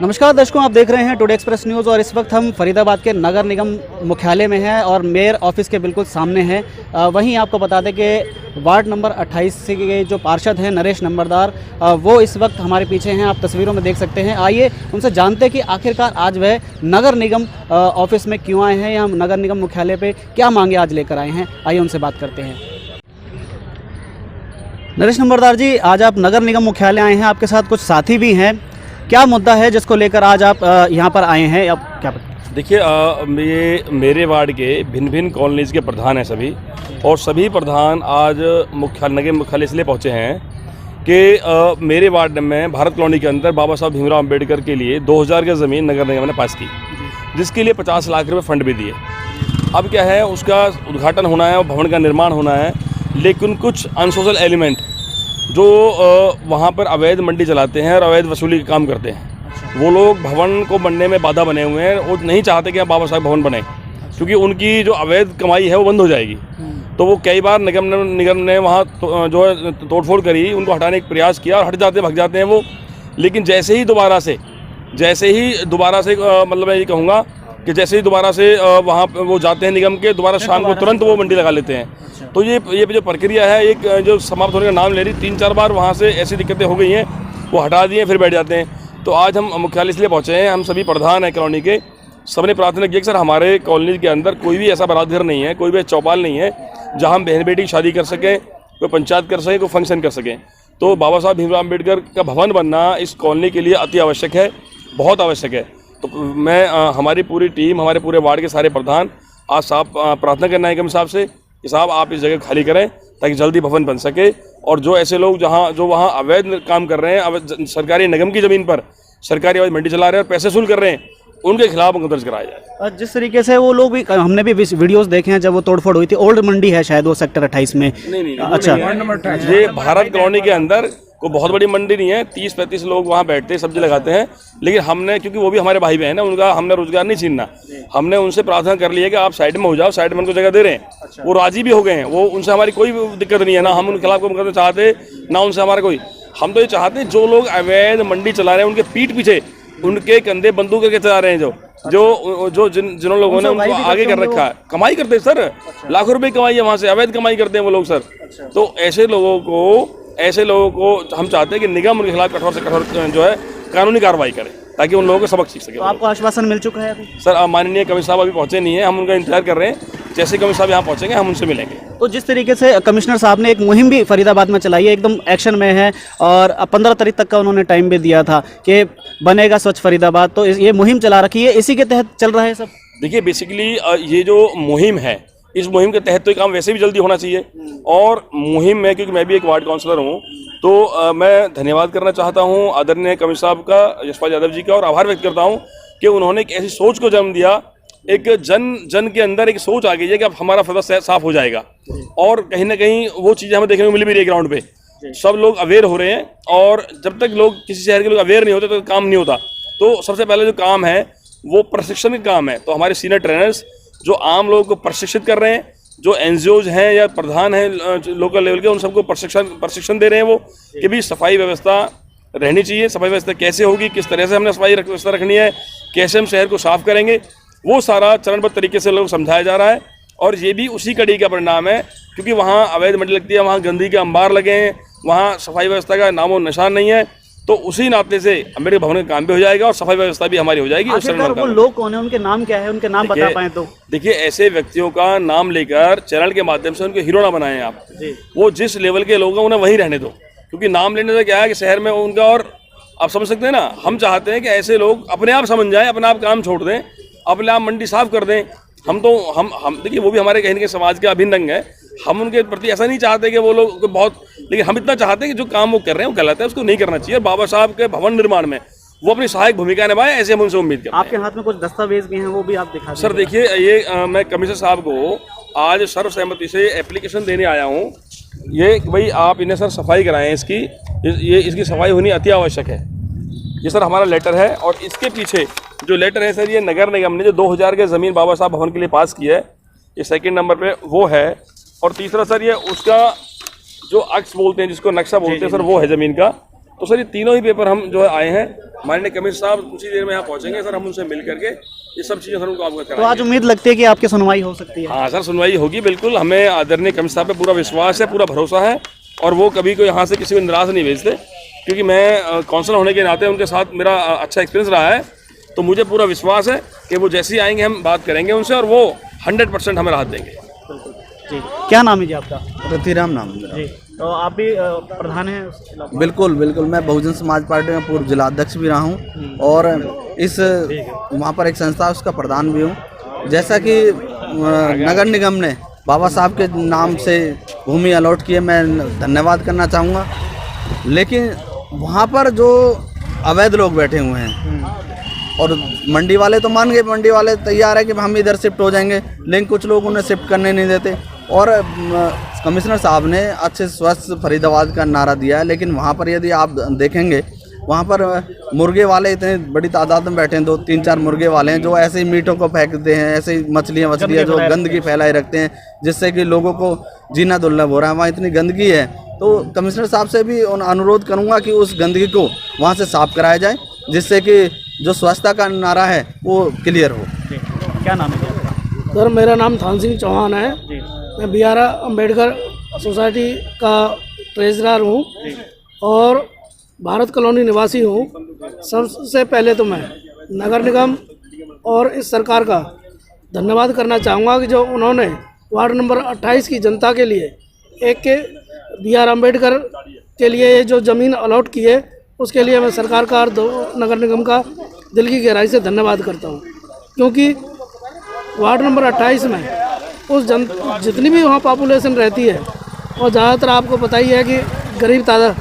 नमस्कार दर्शकों, आप देख रहे हैं टुडे एक्सप्रेस न्यूज़ और इस वक्त हम फरीदाबाद के नगर निगम मुख्यालय में हैं और मेयर ऑफिस के बिल्कुल सामने हैं। वहीं आपको बता दें कि वार्ड नंबर 28 से के जो पार्षद हैं नरेश नंबरदार, वो इस वक्त हमारे पीछे हैं, आप तस्वीरों में देख सकते हैं। आइए उनसे जानते हैं कि आखिरकार आज वह नगर निगम ऑफिस में क्यों आए हैं या नगर निगम मुख्यालय पर क्या मांगे आज लेकर आए हैं। आइए उनसे बात करते हैं। नरेश नंबरदार जी, आज आप नगर निगम मुख्यालय आए हैं, आपके साथ कुछ साथी भी हैं। क्या मुद्दा है जिसको लेकर आज आप यहाँ पर आए हैं? अब क्या देखिए, ये मेरे वार्ड के भिन्न भिन्न कॉलोनीज़ के प्रधान हैं सभी, और सभी प्रधान आज नगर मुख्यालय इसलिए पहुँचे हैं कि मेरे वार्ड में भारत कॉलोनी के अंदर बाबा साहब भीमराव अम्बेडकर के लिए 2000 की ज़मीन नगर निगम ने पास की, जिसके लिए 50 लाख रुपये फंड भी दिए। अब क्या है, उसका उद्घाटन होना है और भवन का निर्माण होना है, लेकिन कुछ अनसोशल एलिमेंट जो वहाँ पर अवैध मंडी चलाते हैं और अवैध वसूली का काम करते हैं, वो लोग भवन को बनने में बाधा बने हुए हैं। वो नहीं चाहते कि बाबा साहब भवन बने, क्योंकि उनकी जो अवैध कमाई है वो बंद हो जाएगी। तो वो कई बार निगम ने वहाँ जो है तोड़फोड़ करी, उनको हटाने का प्रयास किया और हट जाते भग जाते हैं वो। लेकिन जैसे ही दोबारा से मतलब मैं ये कहूँगा कि जैसे ही दोबारा से वहाँ वो जाते हैं निगम के, दोबारा शाम को तुरंत वो मंडी लगा लेते हैं। तो ये जो प्रक्रिया है, एक जो समाप्त होने का नाम ले रही, 3-4 बार वहाँ से ऐसी दिक्कतें हो गई हैं, वो हटा दिए फिर बैठ जाते हैं। तो आज हम मुख्यालय इसलिए पहुँचे हैं, हम सभी प्रधान हैं कॉलोनी के, सबने प्रार्थना की कि सर हमारे कॉलोनी के अंदर कोई भी ऐसा बारात घर नहीं है, कोई भी चौपाल नहीं है जहाँ हम बहन बेटी की शादी कर सकें, कोई पंचायत कर सकें, कोई फंक्शन कर सकें। तो बाबा साहब भीमराव अम्बेडकर का भवन बनना इस कॉलोनी के लिए अति आवश्यक है, बहुत आवश्यक है। तो मैं हमारी पूरी टीम, हमारे पूरे वार्ड के सारे प्रधान आज साहब प्रार्थना करना है निगम साहब से कि साहब आप इस जगह खाली करें ताकि जल्दी भवन बन सके। और जो ऐसे लोग जो वहाँ अवैध काम कर रहे हैं, सरकारी निगम की ज़मीन पर सरकारी अवैध मंडी चला रहे हैं और पैसे वसूल कर रहे हैं, उनके खिलाफ मुकदमा दर्ज कराया जाए। जिस तरीके से वो लोग भी, हमने भी वीडियोस देखे हैं जब वो तोड़फोड़ हुई थी, ओल्ड मंडी है शायद वो सेक्टर 28 में। नहीं, अच्छा, ये भारत कॉलोनी के अंदर कोई बहुत बड़ी मंडी नहीं है, 30-35 लोग वहाँ बैठते हैं, सब्जी लगाते हैं। लेकिन हमने, क्योंकि वो भी हमारे भाई बहन हैं, उनका हमने रोजगार नहीं छीनना, हमने उनसे प्रार्थना कर ली है कि आप साइड में हो जाओ, साइड में उनको जगह दे रहे हैं। अच्छा। वो राजी भी हो गए हैं, वो उनसे हमारी कोई दिक्कत नहीं है, ना हम उनके खिलाफ कोई मुकदमा चाहते, ना उनसे हमारा कोई। हम तो ये चाहते हैं जो लोग अवैध मंडी चला रहे हैं उनके पीठ पीछे, उनके कंधे बंदूक करके चला रहे हैं, जिन लोगों ने उनको आगे कर रखा है, कमाई करते हैं सर। अच्छा। लाखों रुपए कमाई है वहाँ से, अवैध कमाई करते हैं वो लोग सर। अच्छा। तो ऐसे लोगों को हम चाहते हैं कि निगम उनके खिलाफ कठोर से कठोर जो है कानूनी कार्रवाई करे, ताकि उन लोगों को सबक सीख सके। तो आपको आश्वासन मिल चुका है अभी? सर, माननीय कमिश्नर साहब अभी पहुंचे नहीं है, हम उनका इंतजार कर रहे हैं। जैसे कमिश्नर साहब यहाँ पहुंचेंगे हम उनसे मिलेंगे। तो जिस तरीके से कमिश्नर साहब ने एक मुहिम भी फरीदाबाद में चलाई है, एकदम एक्शन में है, और 15 तारीख तक का उन्होंने टाइम भी दिया था कि बनेगा स्वच्छ फरीदाबाद, तो ये मुहिम चला रखी है, इसी के तहत चल रहा है सब। देखिए, बेसिकली ये जो मुहिम है, इस मुहिम के तहत तो काम वैसे भी जल्दी होना चाहिए। और मुहिम में, क्योंकि मैं भी एक वार्ड काउंसलर हूँ, तो मैं धन्यवाद करना चाहता हूँ आदरणीय कमिश्नर साहब का, यशपाल यादव जी का, और आभार व्यक्त करता हूँ कि उन्होंने एक ऐसी सोच को जन्म दिया, एक जन के अंदर एक सोच आ गई है कि अब हमारा फैसला साफ हो जाएगा। और कहीं ना कहीं वो चीज़ें हमें देखने को मिल भी रही है ग्राउंड पे, सब लोग अवेयर हो रहे हैं। और जब तक लोग, किसी शहर के लोग अवेयर नहीं होते तो काम नहीं होता। तो सबसे पहले जो काम है वो प्रशिक्षण का काम है। तो हमारे सीनियर ट्रेनर्स जो आम लोगों को प्रशिक्षित कर रहे हैं, जो एनजीओज हैं या प्रधान हैं लोकल लेवल के, उन सबको प्रशिक्षण दे रहे हैं वो, कि भी सफाई व्यवस्था रहनी चाहिए। सफाई व्यवस्था कैसे होगी, किस तरह से हमने सफाई व्यवस्था रखनी है, कैसे हम शहर को साफ करेंगे, वो सारा चरणबद्ध तरीके से लोग समझाया जा रहा है। और ये भी उसी कड़ी का परिणाम है, क्योंकि वहाँ अवैध मंडी लगती है, वहाँ गंदगी के अंबार लगे हैं, वहाँ सफाई व्यवस्था का नामो निशान नहीं है। तो उसी नाते से अम्बेडकर भवन का काम भी हो जाएगा और सफाई व्यवस्था भी हमारी हो जाएगी। वो लोग कौन है, उनके नाम क्या है, उनके नाम बता पाएं तो? देखिए, ऐसे व्यक्तियों का नाम लेकर चैनल के माध्यम से उनके हीरो ना बनाएं आप। वो जिस लेवल के लोग हैं उन्हें वहीं रहने दो, क्योंकि नाम लेने से क्या है कि शहर में उनका, और आप समझ सकते हैं ना, हम चाहते हैं कि ऐसे लोग अपने आप समझ जाएं, अपने आप काम छोड़ दें, अपने आप मंडी साफ कर दें। हम देखिए, वो भी हमारे कहीं ना कहीं समाज के अभिन्न अंग है। हम उनके प्रति ऐसा नहीं चाहते कि वो लोग बहुत, लेकिन हम इतना चाहते हैं कि जो काम वो कर रहे हैं वो गलत है, उसको नहीं करना चाहिए। और बाबा साहब के भवन निर्माण में वो अपनी सहायक भूमिका निभाए, ऐसे हम उनसे उम्मीद करते हैं। आपके हाथ में कुछ दस्तावेज भी हैं, वो भी आप दिखा सर। देखिए, ये मैं कमिश्नर साहब को आज सर्वसहमति से एप्लीकेशन देने आया हूँ, ये भाई आप इन्हें सर सफाई कराएं, इसकी सफाई होनी अति आवश्यक है। ये सर हमारा लेटर है, और इसके पीछे जो लेटर है सर, ये नगर निगम ने जो 2000 की ज़मीन बाबा साहब भवन के लिए पास की है, ये सेकंड नंबर पे वो है। और तीसरा सर, ये उसका जो अक्स बोलते हैं, जिसको नक्शा बोलते हैं सर, वो है ज़मीन का। तो सर ये तीनों ही पेपर हम जो है आए हैं, माननीय कमिश्नर साहब कुछ ही देर में यहाँ पहुंचेंगे सर, हम उनसे मिल करके ये सब चीज़ें सर उनको अवगत तो कराएंगे। आज उम्मीद लगती है कि आपकी सुनवाई हो सकती है। हाँ सर, सुनवाई होगी बिल्कुल, हमें आदरणीय कमिश्नर साहब पे पूरा विश्वास है, पूरा भरोसा है, और वो कभी को यहाँ से किसी को निराश नहीं भेजते, क्योंकि मैं काउंसलर होने के नाते उनके साथ मेरा अच्छा एक्सपीरियंस रहा है। तो मुझे पूरा विश्वास है कि वो जैसे ही आएंगे हम बात करेंगे उनसे, और वो 100% हमें राहत देंगे। जी, क्या नाम है जी आपका? रतिराम नाम है मेरा। जी, तो आप भी प्रधान हैं? बिल्कुल बिल्कुल, मैं बहुजन समाज पार्टी में पूर्व जिलाध्यक्ष भी रहा हूँ और इस वहाँ पर एक संस्था है उसका प्रधान भी हूँ। जैसा कि नगर निगम ने बाबा साहब के नाम से भूमि अलॉट किए, मैं धन्यवाद करना चाहूँगा, लेकिन वहाँ पर जो अवैध लोग बैठे हुए हैं और मंडी वाले तो मान गए, मंडी वाले तैयार है कि हम इधर शिफ्ट हो जाएंगे, लेकिन कुछ लोग उन्हें शिफ्ट करने नहीं देते। और कमिश्नर साहब ने अच्छे स्वच्छ फरीदाबाद का नारा दिया है, लेकिन वहाँ पर यदि आप देखेंगे वहाँ पर मुर्गे वाले इतने बड़ी तादाद में बैठे हैं, 2-3-4 मुर्गे वाले हैं जो ऐसे ही मीटों को फेंकते हैं, ऐसे ही मछलियाँ जो गंदगी फैलाए रखते हैं, जिससे कि लोगों को जीना दुर्लभ हो रहा है। वहाँ इतनी गंदगी है, तो कमिश्नर साहब से भी अनुरोध करूँगा कि उस गंदगी को वहाँ से साफ कराया जाए, जिससे कि जो स्वच्छता का नारा है वो क्लियर हो। क्या नाम है आपका? सर मेरा नाम थान सिंह चौहान है। मैं BR अम्बेडकर सोसाइटी का ट्रेजरर हूँ और भारत कॉलोनी निवासी हूँ। सबसे पहले तो मैं नगर निगम और इस सरकार का धन्यवाद करना चाहूँगा कि जो उन्होंने वार्ड नंबर 28 की जनता के लिए एक के BR अम्बेडकर के लिए ये जो ज़मीन अलॉट की है, उसके लिए मैं सरकार का और नगर निगम का दिल की गहराई से धन्यवाद करता हूँ, क्योंकि वार्ड नंबर 28 में उस जितनी भी वहाँ पॉपुलेशन रहती है, और ज़्यादातर आपको पता ही है कि गरीब तादाद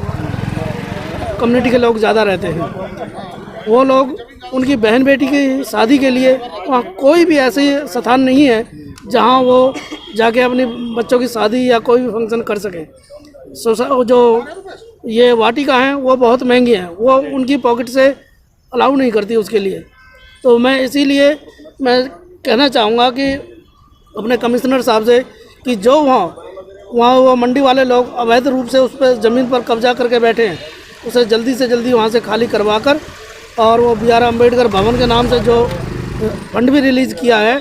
कम्युनिटी के लोग ज़्यादा रहते हैं। वो लोग उनकी बहन बेटी की शादी के लिए वहाँ कोई भी ऐसे स्थान नहीं है जहाँ वो जाके अपने बच्चों की शादी या कोई भी फंक्शन कर सके। जो ये वाटिका हैं वो बहुत महंगी हैं, वो उनकी पॉकेट से अलाउ नहीं करती उसके लिए। तो मैं इसीलिए मैं कहना चाहूँगा कि अपने कमिश्नर साहब से कि जो वहाँ वो मंडी वाले लोग अवैध रूप से उस पर ज़मीन पर कब्जा करके बैठे हैं, उसे जल्दी से जल्दी वहाँ से खाली करवा कर और वो BR अम्बेडकर भवन के नाम से जो फंड भी रिलीज़ किया है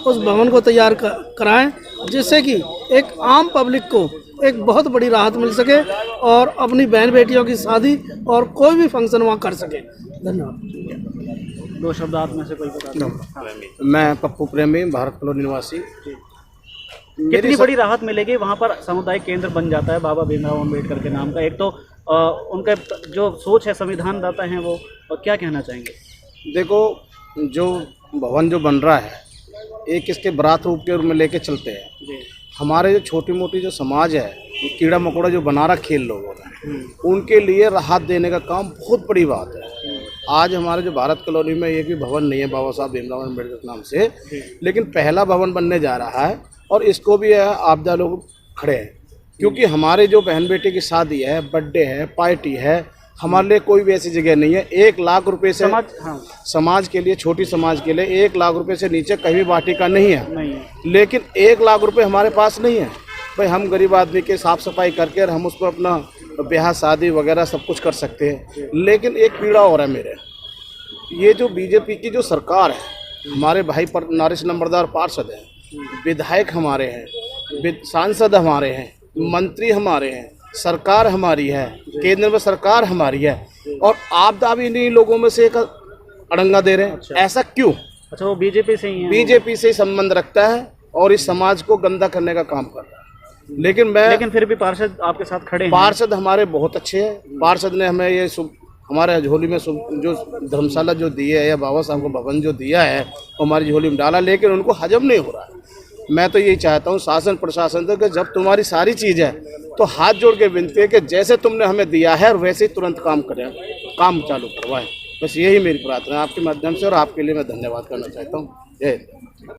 उस भवन को तैयार कराएं, जिससे कि एक आम पब्लिक को एक बहुत बड़ी राहत मिल सके और अपनी बहन बेटियों की शादी और कोई भी फंक्शन वहाँ कर सके। धन्यवाद। 2 शब्द आप में से कोई बता दो। मैं पप्पू प्रेमी, भारत कॉलोनी निवासी। कितनी बड़ी राहत मिलेगी? वहाँ पर सामुदायिक केंद्र बन जाता है बाबा भीमराव अम्बेडकर के नाम का। एक तो उनका जो सोच है, संविधानदाता हैं वो, और क्या कहना चाहेंगे? देखो, जो भवन जो बन रहा है एक इसके बरात रूप के रूप में लेके चलते हैं। हमारे जो छोटी मोटी जो समाज है, कीड़ा मकोड़ा जो बना रहा खेल लोगों ने, उनके लिए राहत देने का काम बहुत बड़ी बात है। आज हमारे जो भारत कॉलोनी में एक भी भवन नहीं है बाबा साहब भीमराव अम्बेडकर के नाम से, लेकिन पहला भवन बनने जा रहा है और इसको भी आपदा लोग खड़े हैं, क्योंकि हमारे जो बहन बेटी की शादी है, बर्थडे है, पार्टी है, हमारे लिए कोई भी ऐसी जगह नहीं है। 1 लाख रुपए से समाज के लिए, छोटी समाज के लिए 1 लाख रुपए से नीचे कहीं भी वाटिका नहीं है। लेकिन 1 लाख रुपए हमारे पास नहीं है भाई, हम गरीब आदमी के साफ सफाई करके और हम उस पर अपना ब्याह शादी वगैरह सब कुछ कर सकते हैं। लेकिन एक पीड़ा हो रहा है मेरे, ये जो बीजेपी की जो सरकार है, हमारे भाई पर नारिश नंबरदार पार्षद हैं, विधायक हमारे हैं, सांसद हमारे हैं, मंत्री हमारे हैं, सरकार हमारी है, केंद्र में सरकार हमारी है, और आपदा भी इन्हीं लोगों में से एक अड़ंगा दे रहे हैं। अच्छा। ऐसा क्यों? अच्छा, वो बीजेपी से ही है? बीजेपी से ही संबंध रखता है और इस समाज को गंदा करने का काम कर रहा है। लेकिन फिर भी पार्षद आपके साथ खड़े हैं। पार्षद हमारे बहुत अच्छे हैं। पार्षद ने हमें ये हमारे झोली में जो धर्मशाला जो दी है या बाबा साहब को भवन जो दिया है वो हमारी झोली में डाला, लेकिन उनको हजम नहीं हो रहा है। मैं तो यही चाहता हूँ शासन प्रशासन से कि जब तुम्हारी सारी चीज़ है तो हाथ जोड़ के विनती है कि जैसे तुमने हमें दिया है वैसे ही तुरंत काम करें, काम चालू करवाएं। बस यही मेरी प्रार्थना है आपके माध्यम से, और आपके लिए मैं धन्यवाद करना चाहता हूँ। जय हिंद।